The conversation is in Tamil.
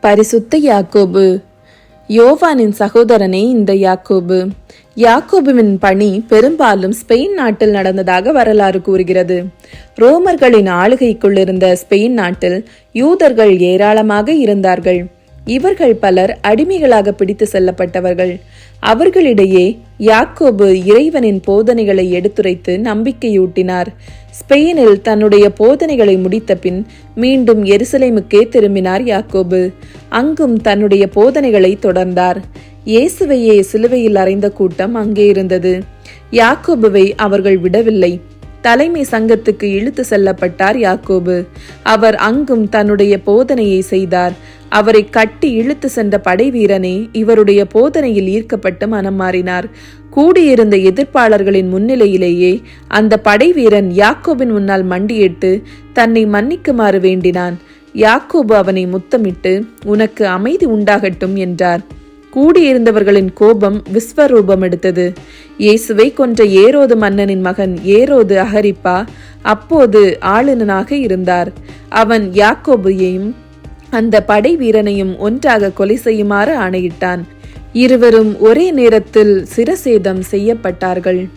பரிசுத்த யாக்கோபு. யோவானின் சகோதரனே இந்த யாக்கோபு. யாக்கோபுவின் பணி பெரும்பாலும் ஸ்பெயின் நாட்டில் நடந்ததாக வரலாறு கூறுகிறது. ரோமர்களின் ஆளுகைக்குள் இருந்த ஸ்பெயின் நாட்டில் யூதர்கள் ஏராளமாக இருந்தார்கள். இவர்கள் பலர் அடிமைகளாக பிடித்து செல்லப்பட்டவர்கள். அவர்களிடையே யாக்கோபு இறைவனின் போதனைகளை எடுத்துரைத்து நம்பிக்கையூட்டினார். ஸ்பெயினில் தன்னுடைய போதனைகளை முடித்த பின் மீண்டும் எருசலேமுக்கே திரும்பினார் யாக்கோபு. அங்கும் தன்னுடைய போதனைகளை தொடர்ந்தார். இயேசுவையே சிலுவையில் அறைந்த கூட்டம் அங்கே இருந்தது. யாக்கோபுவை அவர்கள் விடவில்லை. தலைமை சங்கத்துக்கு இழுத்து செல்லப்பட்டார் யாக்கோபு. அவர் அங்கும் தன்னுடைய போதனையை செய்தார். அவரை கட்டி இழுத்து சென்ற படை வீரனே இவருடைய போதனையில் ஈர்க்கப்பட்டு மனம் மாறினார். கூடியிருந்த எதிர்ப்பாளர்களின் முன்னிலையிலேயே அந்த படை வீரன் யாக்கோபின் முன்னால் மண்டியிட்டு தன்னை மன்னிக்குமாறு வேண்டினான். யாக்கோபு அவனை முத்தமிட்டு, "உனக்கு அமைதி உண்டாகட்டும்" என்றார். கூடியிருந்தவர்களின் கோபம் விஸ்வரூபம் எடுத்தது. இயேசுவை கொன்ற ஏரோது மன்னனின் மகன் ஏரோது அகரிப்பா அப்போது ஆளுநனாக இருந்தார். அவன் யாக்கோபையும் அந்த படை வீரனையும் ஒன்றாக கொலை செய்யுமாறு ஆணையிட்டான். இருவரும் ஒரே நேரத்தில் சிரசேதம் செய்யப்பட்டார்கள்.